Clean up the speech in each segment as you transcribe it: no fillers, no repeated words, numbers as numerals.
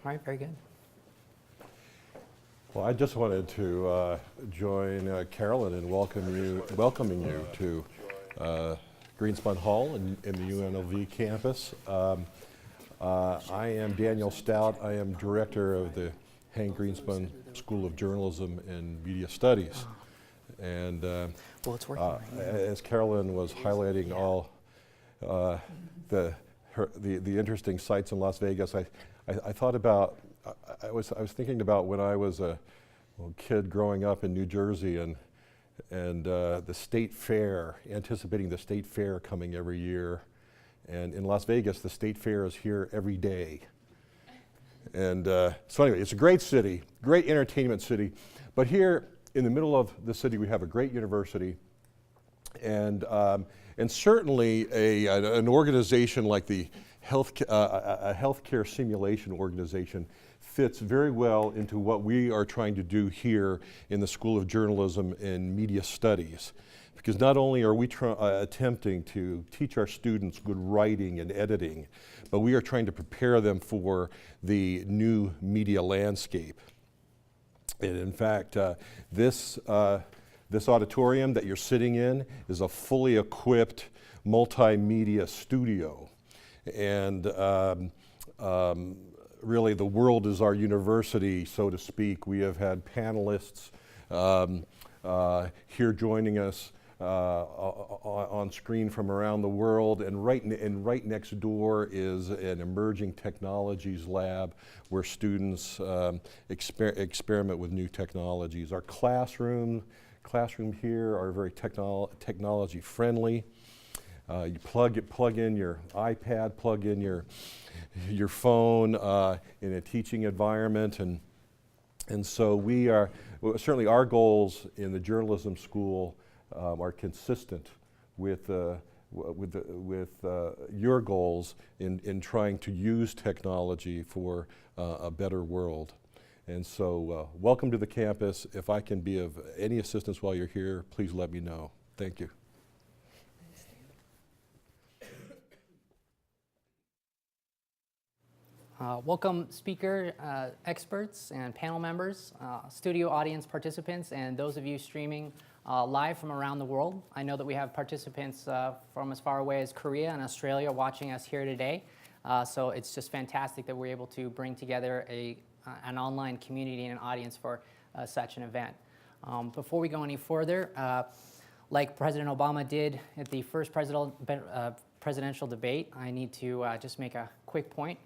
All right, very good. Well, I just wanted to join Carolyn in welcoming you to Greenspun Hall in the UNLV campus. I am Daniel Stout. I am director of the Hank Greenspun School of Journalism and Media Studies. And well, it's working right now. As Carolyn was highlighting all the interesting sites in Las Vegas, I thought about, I was thinking about when I was a kid growing up in New Jersey and the state fair, anticipating the state fair coming every year. And in Las Vegas, the state fair is here every day. And so anyway, it's a great city, great entertainment city. But here in the middle of the city, we have a great university. And certainly an organization like the healthcare simulation organization fits very well into what we are trying to do here in the School of Journalism and Media Studies. Because not only are we attempting to teach our students good writing and editing, but we are trying to prepare them for the new media landscape. And in fact, this auditorium that you're sitting in is a fully equipped multimedia studio. And really the world is our university, so to speak. We have had panelists here joining us on screen from around the world, and right next door is an emerging technologies lab where students experiment with new technologies. Our classroom here are very technology friendly. You plug in your iPad, plug in your phone in a teaching environment, and so we are certainly our goals in the journalism school are consistent with your goals in trying to use technology for a better world. And so welcome to the campus. If I can be of any assistance while you're here, please let me know. Thank you. Welcome speaker, experts and panel members, studio audience participants, and those of you streaming live from around the world. I know that we have participants from as far away as Korea and Australia watching us here today. So it's just fantastic that we're able to bring together an online community and an audience for such an event. Before we go any further, like President Obama did at the first presidential debate, I need to just make a quick point.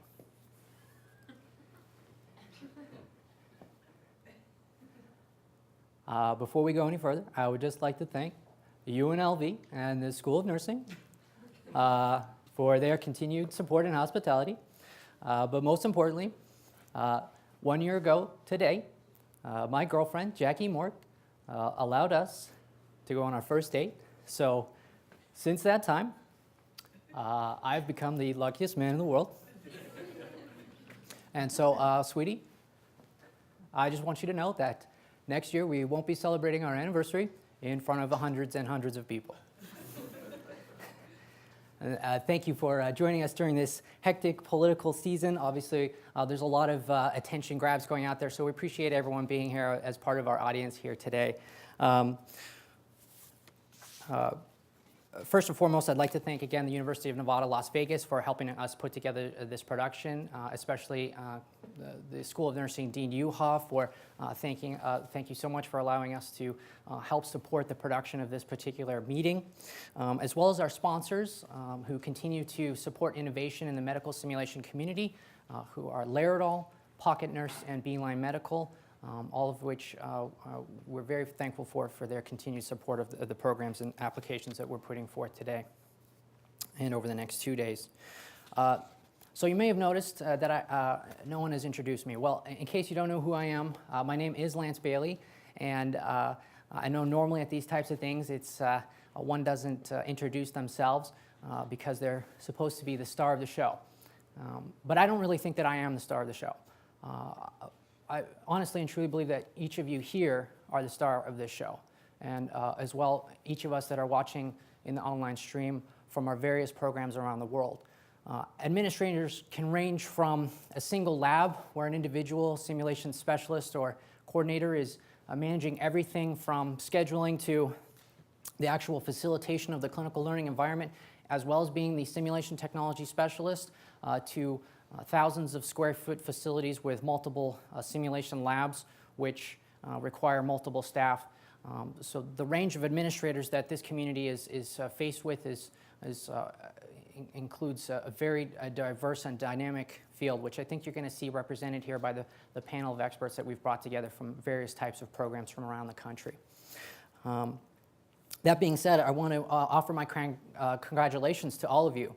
Before we go any further, I would just like to thank UNLV and the School of Nursing for their continued support and hospitality. But most importantly, 1 year ago today, my girlfriend, Jackie Moore, allowed us to go on our first date. So since that time, I've become the luckiest man in the world. And so, sweetie, I just want you to know that next year, we won't be celebrating our anniversary in front of hundreds and hundreds of people. Thank you for joining us during this hectic political season. Obviously, there's a lot of attention grabs going out there, so we appreciate everyone being here as part of our audience here today. First and foremost, I'd like to thank again the University of Nevada, Las Vegas for helping us put together this production, especially the School of Nursing Dean Yuha for thank you so much for allowing us to help support the production of this particular meeting, as well as our sponsors who continue to support innovation in the medical simulation community, who are Laerdal, Pocket Nurse, and Beeline Medical. All of which we're very thankful for their continued support of the programs and applications that we're putting forth today and over the next 2 days. So you may have noticed that no one has introduced me. Well, in case you don't know who I am, my name is Lance Bailey, and I know normally at these types of things one doesn't introduce themselves because they're supposed to be the star of the show. But I don't really think that I am the star of the show. I honestly and truly believe that each of you here are the star of this show. And as well, each of us that are watching in the online stream from our various programs around the world. Administrators can range from a single lab where an individual simulation specialist or coordinator is managing everything from scheduling to the actual facilitation of the clinical learning environment, as well as being the simulation technology specialist, to thousands of square foot facilities with multiple simulation labs, which require multiple staff. So the range of administrators that this community is faced with includes a very diverse and dynamic field, which I think you're going to see represented here by the panel of experts that we've brought together from various types of programs from around the country. That being said, I want to offer my congratulations to all of you.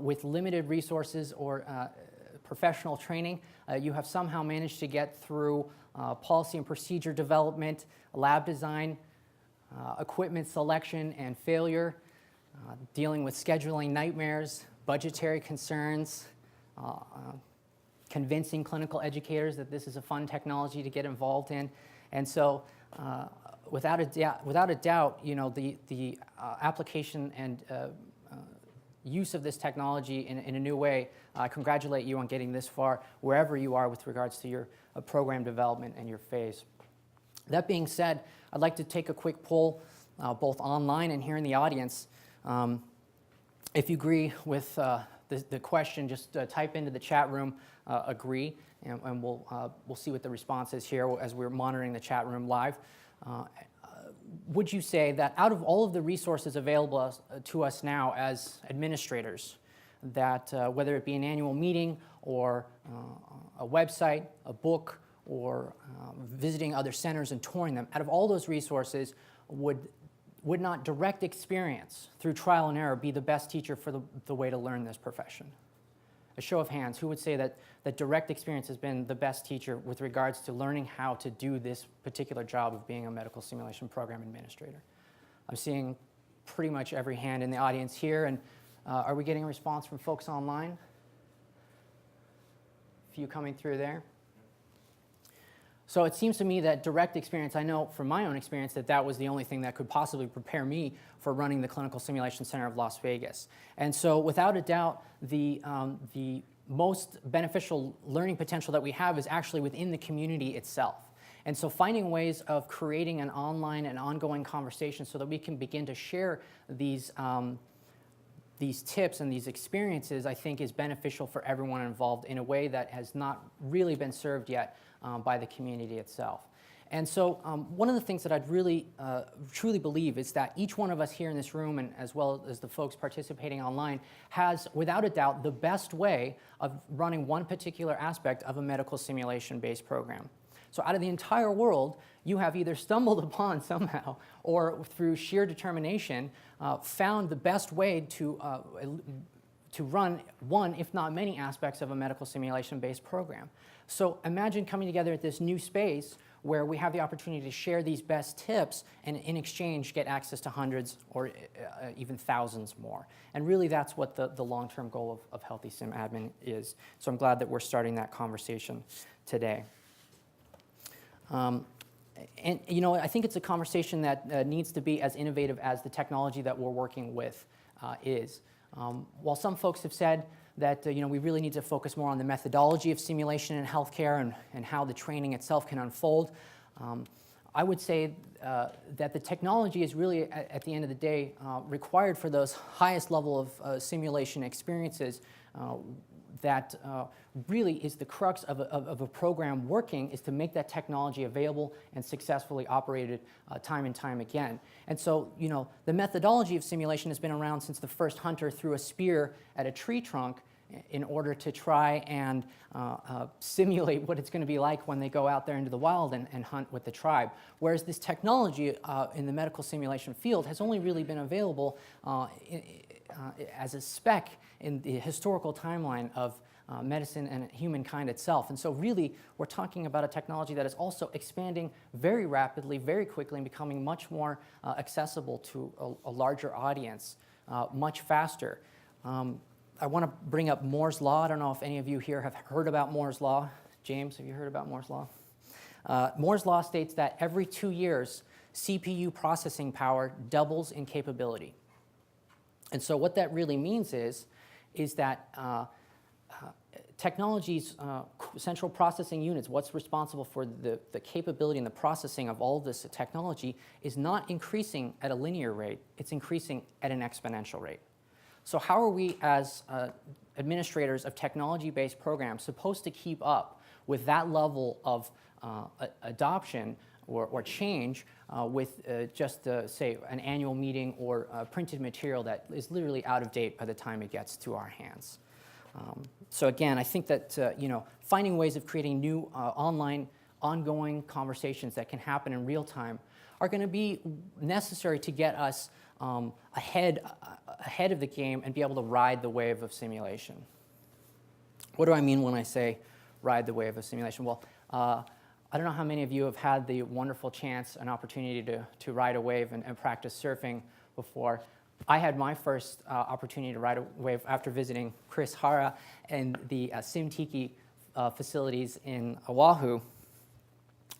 With limited resources or professional training, you have somehow managed to get through policy and procedure development, lab design, equipment selection and failure, dealing with scheduling nightmares, budgetary concerns, convincing clinical educators that this is a fun technology to get involved in. And so without a doubt, you know, the application and use of this technology in a new way, I congratulate you on getting this far wherever you are with regards to your program development and your phase. That being said, I'd like to take a quick poll, both online and here in the audience. If you agree with the question, just type into the chat room, agree, and we'll see what the response is here as we're monitoring the chat room live. Would you say that out of all of the resources available to us now as administrators, that whether it be an annual meeting or a website, a book, or visiting other centers and touring them, out of all those resources, would not direct experience through trial and error be the best teacher for the way to learn this profession? A show of hands, who would say that direct experience has been the best teacher with regards to learning how to do this particular job of being a medical simulation program administrator? I'm seeing pretty much every hand in the audience here, and are we getting a response from folks online? A few coming through there. So it seems to me that direct experience, I know from my own experience that was the only thing that could possibly prepare me for running the Clinical Simulation Center of Las Vegas. And so without a doubt, the most beneficial learning potential that we have is actually within the community itself. And so finding ways of creating an online and ongoing conversation so that we can begin to share these tips and these experiences, I think, is beneficial for everyone involved in a way that has not really been served yet by the community itself. And so one of the things that I'd really truly believe is that each one of us here in this room, and as well as the folks participating online, has without a doubt the best way of running one particular aspect of a medical simulation-based program. So out of the entire world, you have either stumbled upon somehow or through sheer determination found the best way to run one, if not many, aspects of a medical simulation-based program. So imagine coming together at this new space where we have the opportunity to share these best tips and in exchange get access to hundreds or even thousands more. And really that's what the long-term goal of HealthySimAdmin is. So I'm glad that we're starting that conversation today. And you know, I think it's a conversation that needs to be as innovative as the technology that we're working with is. While some folks have said that you know, we really need to focus more on the methodology of simulation in healthcare and how the training itself can unfold, I would say that the technology is really, at the end of the day, required for those highest level of simulation experiences. That really is the crux of a program working, is to make that technology available and successfully operated time and time again. And so, you know, the methodology of simulation has been around since the first hunter threw a spear at a tree trunk in order to try and simulate what it's going to be like when they go out there into the wild and hunt with the tribe. Whereas this technology in the medical simulation field has only really been available as a spec in the historical timeline of medicine and humankind itself. And so really, we're talking about a technology that is also expanding very rapidly, very quickly, and becoming much more accessible to a larger audience much faster. I want to bring up Moore's Law. I don't know if any of you here have heard about Moore's Law. James, have you heard about Moore's Law? Moore's Law states that every 2 years, CPU processing power doubles in capability. And so what that really means is is that technology's central processing units, what's responsible for the capability and the processing of all of this technology, is not increasing at a linear rate, it's increasing at an exponential rate. So how are we as administrators of technology-based programs supposed to keep up with that level of adoption or change with just, say, an annual meeting or printed material that is literally out of date by the time it gets to our hands? So again, I think that finding ways of creating new online, ongoing conversations that can happen in real time are going to be necessary to get us ahead of the game and be able to ride the wave of simulation. What do I mean when I say ride the wave of simulation? Well, I don't know how many of you have had the wonderful chance and opportunity to ride a wave and practice surfing before. I had my first opportunity to ride a wave after visiting Chris Hara and the SimTiki facilities in Oahu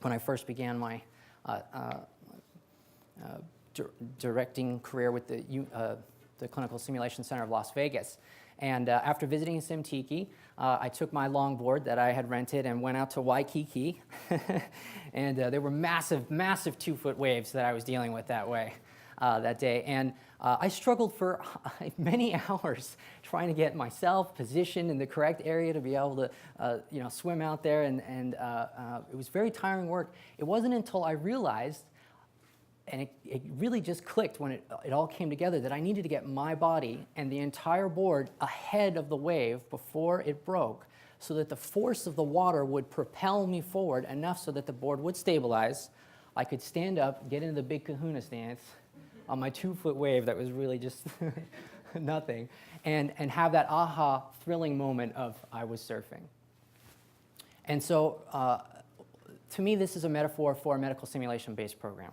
when I first began my directing career with the Clinical Simulation Center of Las Vegas. And after visiting SimTiki, I took my longboard that I had rented and went out to Waikiki. And there were massive, massive 2-foot waves that I was dealing with that day. And I struggled for many hours trying to get myself positioned in the correct area to be able to swim out there. And it was very tiring work. It wasn't until I realized, and it really just clicked when it all came together, that I needed to get my body and the entire board ahead of the wave before it broke, so that the force of the water would propel me forward enough so that the board would stabilize. I could stand up, get into the big kahuna stance on my 2-foot wave that was really just nothing, and have that aha thrilling moment of I was surfing. And so to me, this is a metaphor for a medical simulation-based program.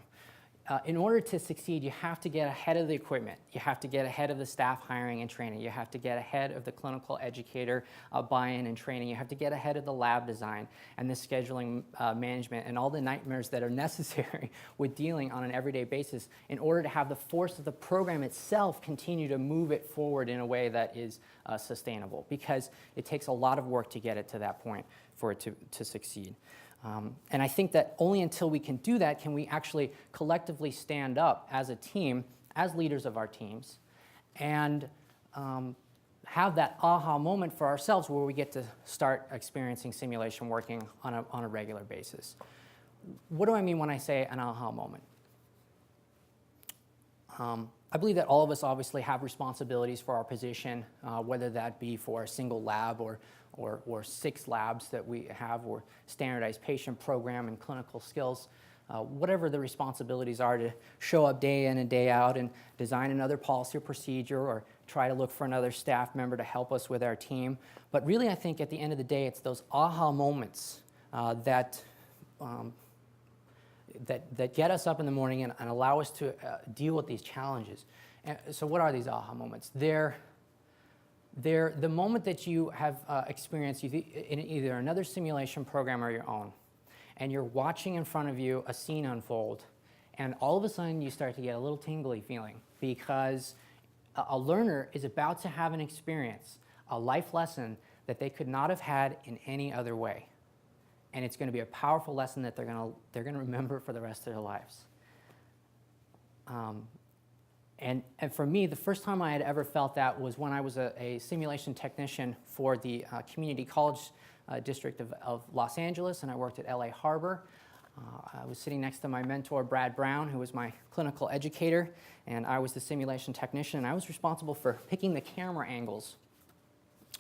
In order to succeed, you have to get ahead of the equipment. You have to get ahead of the staff hiring and training. You have to get ahead of the clinical educator buy-in and training. You have to get ahead of the lab design and the scheduling management and all the nightmares that are necessary with dealing on an everyday basis in order to have the force of the program itself continue to move it forward in a way that is sustainable, because it takes a lot of work to get it to that point for it to succeed. And I think that only until we can do that can we actually collectively stand up as a team, as leaders of our teams, and have that aha moment for ourselves where we get to start experiencing simulation working on a regular basis. What do I mean when I say an aha moment? I believe that all of us obviously have responsibilities for our position, whether that be for a single lab or 6 labs that we have, or standardized patient program and clinical skills. Whatever the responsibilities are, to show up day in and day out and design another policy or procedure, or try to look for another staff member to help us with our team. But really, I think at the end of the day, it's those aha moments that get us up in the morning and allow us to deal with these challenges. And so what are these aha moments? They're the moment that you have experienced in either another simulation program or your own, and you're watching in front of you a scene unfold, and all of a sudden you start to get a little tingly feeling because a learner is about to have an experience, a life lesson that they could not have had in any other way. And it's going to be a powerful lesson that they're going to remember for the rest of their lives. And for me, the first time I had ever felt that was when I was a simulation technician for the community college district of Los Angeles, and I worked at LA Harbor. I was sitting next to my mentor, Brad Brown, who was my clinical educator, and I was the simulation technician, and I was responsible for picking the camera angles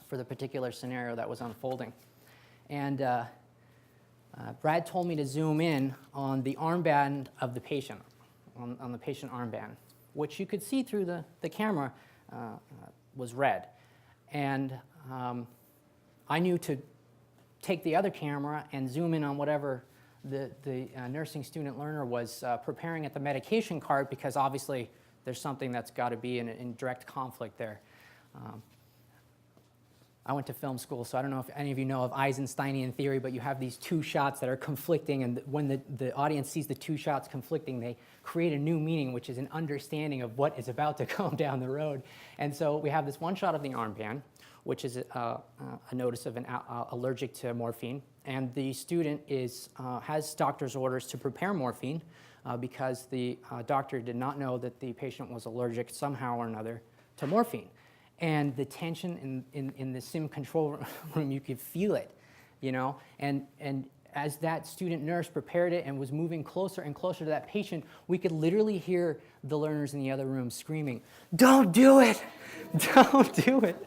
for the particular scenario that was unfolding. And Brad told me to zoom in on the armband of the patient, on the patient armband, which you could see through the camera was red. And I knew to take the other camera and zoom in on whatever the nursing student learner was preparing at the medication cart, because obviously there's something that's got to be in direct conflict there. I went to film school, so I don't know if any of you know of Eisensteinian theory, but you have these two shots that are conflicting, and when the audience sees the two shots conflicting, they create a new meaning, which is an understanding of what is about to come down the road. And so we have this one shot of the armband, which is a notice of an allergic to morphine, and the student has doctor's orders to prepare morphine because the doctor did not know that the patient was allergic somehow or another to morphine. And the tension in the sim control room, you could feel it, you know? And as that student nurse prepared it and was moving closer and closer to that patient, we could literally hear the learners in the other room screaming, "Don't do it! Don't do it!"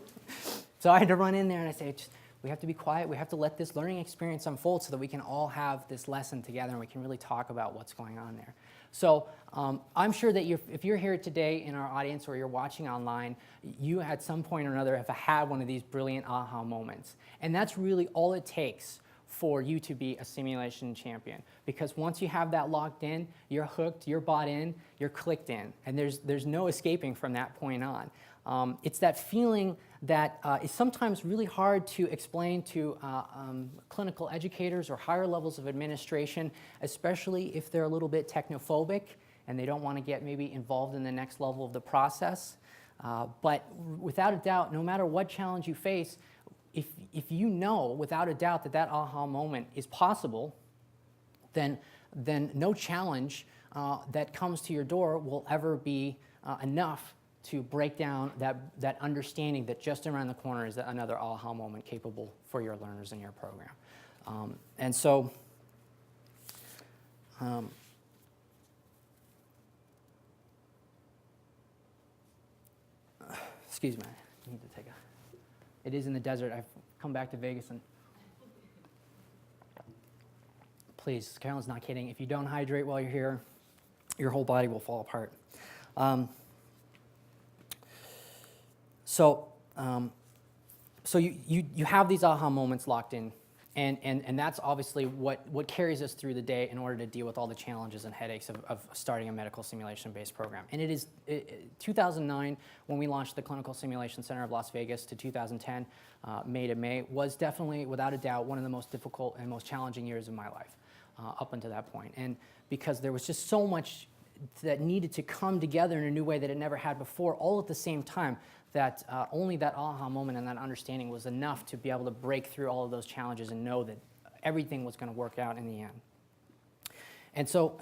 So I had to run in there and I said, we have to be quiet. We have to let this learning experience unfold so that we can all have this lesson together and we can really talk about what's going on there. So I'm sure that if you're here today in our audience or you're watching online, you at some point or another have had one of these brilliant aha moments. And that's really all it takes for you to be a simulation champion. Because once you have that locked in, you're hooked, you're bought in, you're clicked in. And there's no escaping from that point on. It's that feeling that is sometimes really hard to explain to clinical educators or higher levels of administration, especially if they're a little bit technophobic and they don't want to get maybe involved in the next level of the process. But without a doubt, no matter what challenge you face, if you know without a doubt that that aha moment is possible, then no challenge that comes to your door will ever be enough to break down that understanding that just around the corner is another aha moment capable for your learners in your program. And so, excuse me, I need to take it is in the desert. I've come back to Vegas and please, Carolyn's not kidding. If you don't hydrate while you're here, your whole body will fall apart. So you have these aha moments locked in, and that's obviously what carries us through the day in order to deal with all the challenges and headaches of starting a medical simulation-based program. And it is 2009 when we launched the Clinical Simulation Center of Las Vegas to 2010, May to May, was definitely, without a doubt, one of the most difficult and most challenging years of my life up until that point. And because there was just so much that needed to come together in a new way that it never had before, all at the same time, that only that aha moment and that understanding was enough to be able to break through all of those challenges and know that everything was going to work out in the end. And so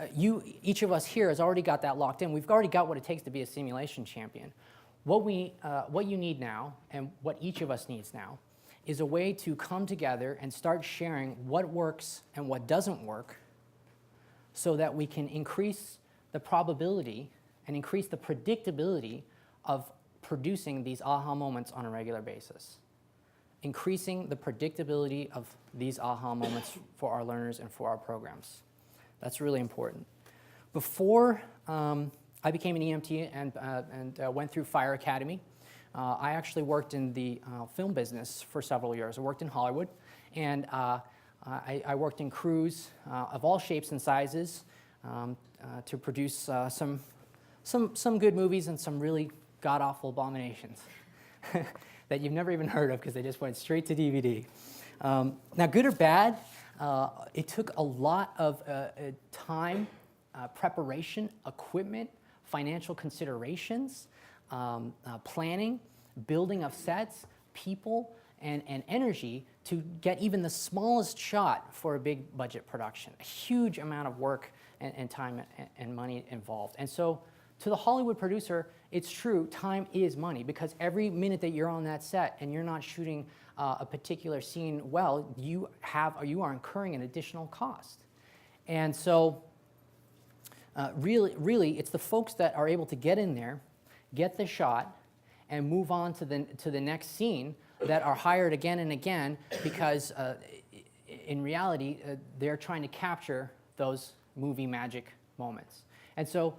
each of us here has already got that locked in. We've already got what it takes to be a simulation champion. What you need now, and what each of us needs now, is a way to come together and start sharing what works and what doesn't work so that we can increase the probability and increase the predictability of producing these aha moments on a regular basis. Increasing the predictability of these aha moments for our learners and for our programs. That's really important. Before I became an EMT and went through Fire Academy, I actually worked in the film business for several years. I worked in Hollywood, and I worked in crews of all shapes and sizes to produce some good movies and some really god-awful abominations that you've never even heard of because they just went straight to DVD. Now, good or bad, it took a lot of time, preparation, equipment, financial considerations, planning, building of sets, people, and energy to get even the smallest shot for a big budget production. A huge amount of work and time and money involved. And so to the Hollywood producer, it's true, time is money, because every minute that you're on that set and you're not shooting a particular scene well, you are incurring an additional cost. And so really, it's the folks that are able to get in there, get the shot, and move on to the next scene that are hired again and again because in reality, they're trying to capture those movie magic moments. And so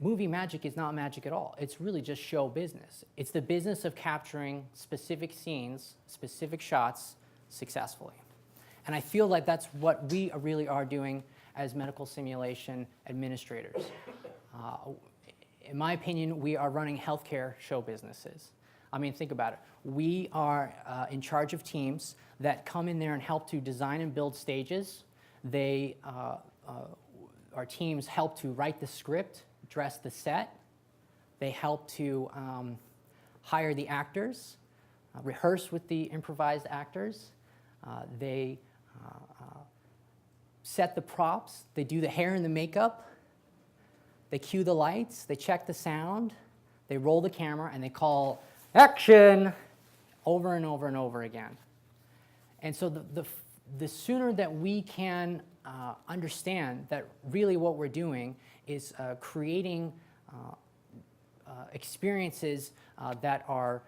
movie magic is not magic at all. It's really just show business. It's the business of capturing specific scenes, specific shots successfully. And I feel like that's what we really are doing as medical simulation administrators. In my opinion, we are running healthcare show businesses. I mean, think about it. We are in charge of teams that come in there and help to design and build stages. Our teams help to write the script, dress the set. They help to hire the actors, rehearse with the improvised actors. They set the props. They do the hair and the makeup. They cue the lights. They check the sound. They roll the camera, and they call action over and over and over again. And so the sooner that we can understand that really what we're doing is creating experiences that are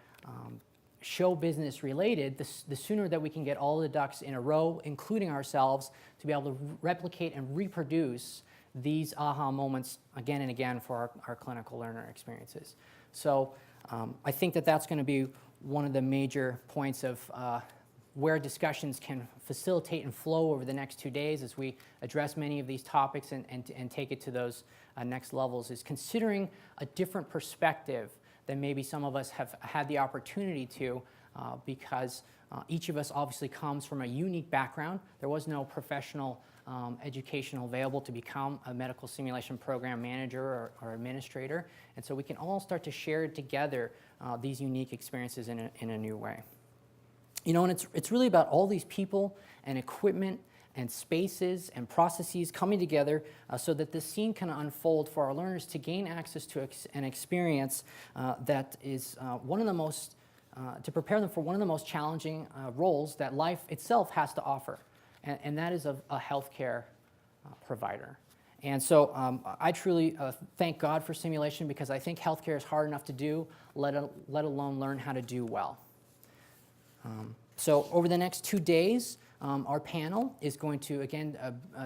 show business related, the sooner that we can get all the ducks in a row, including ourselves, to be able to replicate and reproduce these aha moments again and again for our clinical learner experiences. So I think that that's going to be one of the major points of where discussions can facilitate and flow over the next 2 days as we address many of these topics and take it to those next levels, is considering a different perspective than maybe some of us have had the opportunity to, because each of us obviously comes from a unique background. There was no professional education available to become a medical simulation program manager or administrator, and so we can all start to share together these unique experiences in a new way. You know, and it's really about all these people and equipment and spaces and processes coming together so that this scene can unfold for our learners to gain access to an experience that is one of the most, to prepare them for one of the most challenging roles that life itself has to offer, and that is of a healthcare provider. And so I truly thank God for simulation, because I think healthcare is hard enough to do, let alone learn how to do well. So over the next 2 days, our panel is going to, again,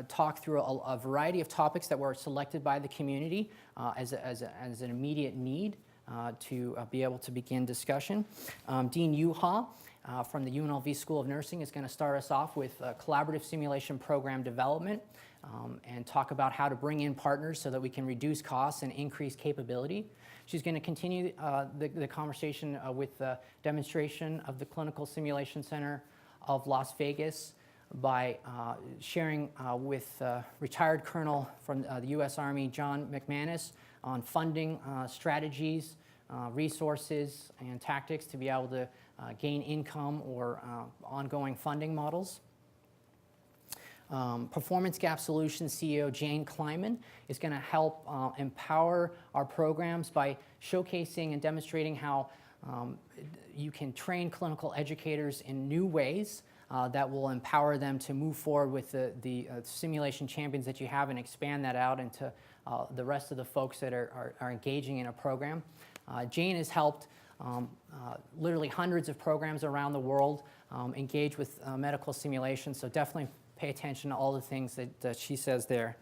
talk through a variety of topics that were selected by the community as an immediate need to be able to begin discussion. Dean Yuha from the UNLV School of Nursing is going to start us off with collaborative simulation program development and talk about how to bring in partners so that we can reduce costs and increase capability. She's going to continue the conversation with the demonstration of the Clinical Simulation Center of Las Vegas by sharing with retired Colonel from the U.S. Army, John McManus, on funding strategies, resources, and tactics to be able to gain income or ongoing funding models. Performance Gap Solutions CEO Jane Kleiman is going to help empower our programs by showcasing and demonstrating how you can train clinical educators in new ways that will empower them to move forward with the simulation champions that you have and expand that out into the rest of the folks that are engaging in a program. Jane has helped literally hundreds of programs around the world engage with medical simulation, so definitely pay attention to all the things that she says there.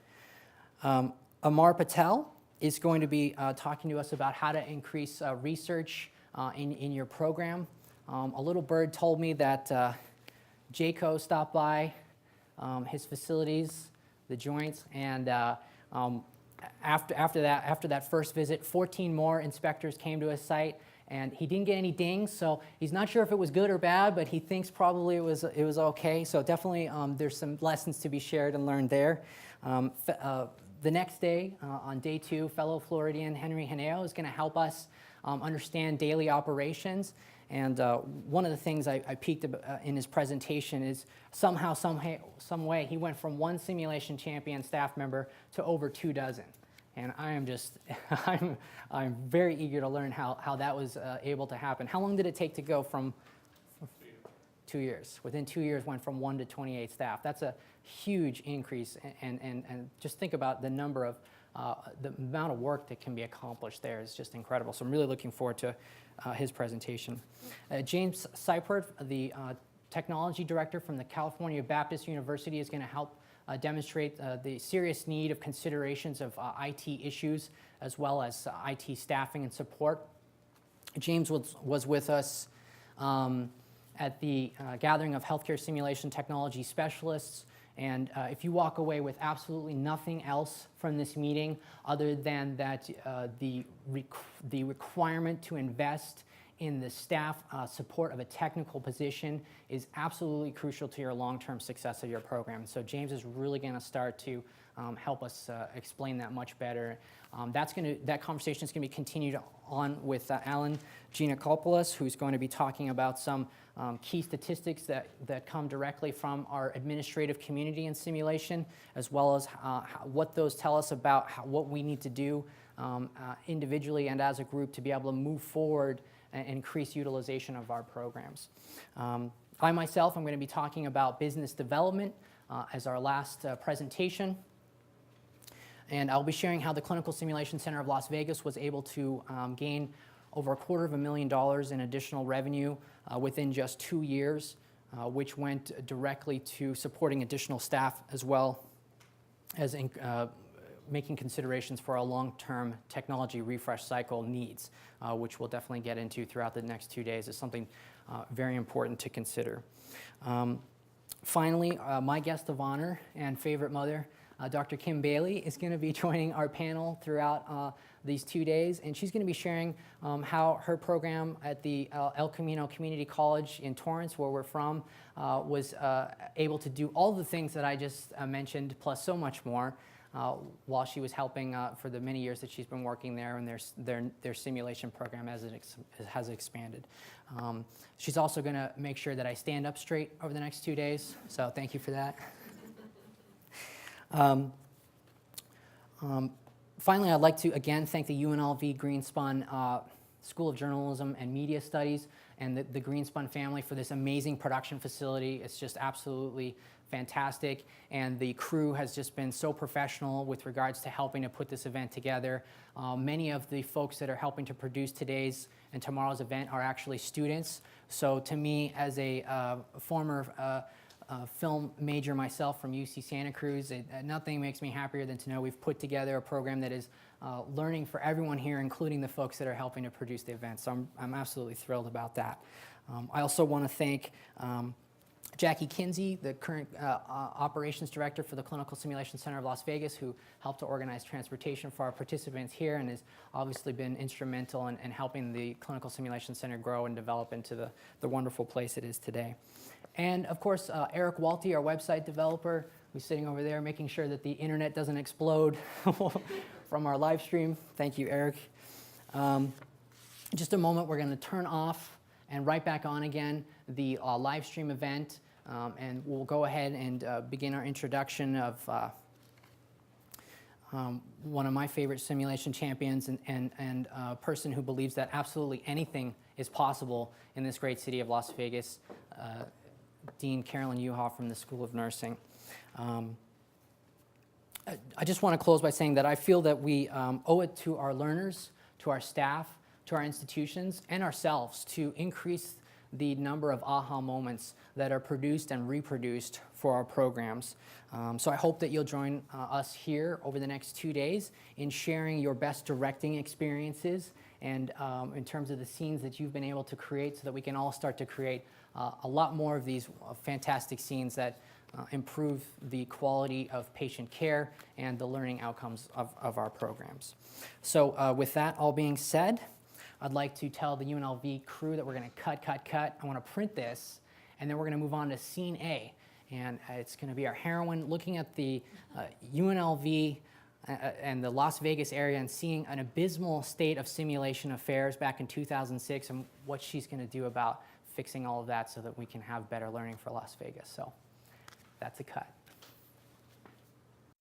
Amar Patel is going to be talking to us about how to increase research in your program. A little bird told me that Jayco stopped by his facilities, the joints, and after that first visit, 14 more inspectors came to his site, and he didn't get any dings, so he's not sure if it was good or bad, but he thinks probably it was okay. So definitely there's some lessons to be shared and learned there. The next day, on day 2, fellow Floridian Henry Henao is going to help us understand daily operations. And one of the things I peeked in his presentation is somehow, some way, he went from 1 simulation champion staff member to over 24. And I am just, I'm very eager to learn how that was able to happen. How long did it take to go from 2 years? Within 2 years, went from 1 to 28 staff. That's a huge increase, and just think about the number of, the amount of work that can be accomplished there is just incredible. So I'm really looking forward to his presentation. James Seipert, the technology director from the California Baptist University, is going to help demonstrate the serious need of considerations of IT issues as well as IT staffing and support. James was with us at the gathering of healthcare simulation technology specialists, and if you walk away with absolutely nothing else from this meeting other than that the requirement to invest in the staff support of a technical position is absolutely crucial to your long-term success of your program. So James is really going to start to help us explain that much better. That conversation is going to be continued on with Alan Giannakopoulos, who's going to be talking about some key statistics that come directly from our administrative community in simulation, as well as what those tell us about what we need to do individually and as a group to be able to move forward and increase utilization of our programs. I myself am going to be talking about business development as our last presentation. And I'll be sharing how the Clinical Simulation Center of Las Vegas was able to gain over $250,000 in additional revenue within just 2 years, which went directly to supporting additional staff as well as making considerations for our long-term technology refresh cycle needs, which we'll definitely get into throughout the next 2 days. Is something very important to consider. Finally, my guest of honor and favorite mother, Dr. Kim Bailey, is going to be joining our panel throughout these 2 days, and she's going to be sharing how her program at the El Camino Community College in Torrance, where we're from, was able to do all the things that I just mentioned, plus so much more, while she was helping for the many years that she's been working there, and their simulation program as it has expanded. She's also going to make sure that I stand up straight over the next 2 days, so thank you for that. Finally, I'd like to again thank the UNLV Greenspun School of Journalism and Media Studies and the Greenspun family for this amazing production facility. It's just absolutely fantastic, and the crew has just been so professional with regards to helping to put this event together. Many of the folks that are helping to produce today's and tomorrow's event are actually students. So to me, as a former film major myself from UC Santa Cruz, nothing makes me happier than to know we've put together a program that is learning for everyone here, including the folks that are helping to produce the event. So I'm absolutely thrilled about that. I also want to thank Jackie Kinsey, the current operations director for the Clinical Simulation Center of Las Vegas, who helped to organize transportation for our participants here and has obviously been instrumental in helping the Clinical Simulation Center grow and develop into the wonderful place it is today. And of course, Eric Walty, our website developer, who's sitting over there making sure that the internet doesn't explode from our live stream. Thank you, Eric. Just a moment, we're going to turn off and right back on again the live stream event, and we'll go ahead and begin our introduction of one of my favorite simulation champions and a person who believes that absolutely anything is possible in this great city of Las Vegas, Dean Carolyn Uhoff from the School of Nursing. I just want to close by saying that I feel that we owe it to our learners, to our staff, to our institutions, and ourselves to increase the number of aha moments that are produced and reproduced for our programs. So I hope that you'll join us here over the next 2 days in sharing your best directing experiences and in terms of the scenes that you've been able to create so that we can all start to create a lot more of these fantastic scenes that improve the quality of patient care and the learning outcomes of our programs. So with that all being said, I'd like to tell the UNLV crew that we're going to cut. I want to print this, and then we're going to move on to Scene A. And it's going to be our heroine looking at the UNLV and the Las Vegas area and seeing an abysmal state of simulation affairs back in 2006 and what she's going to do about fixing all of that so that we can have better learning for Las Vegas. So that's a cut.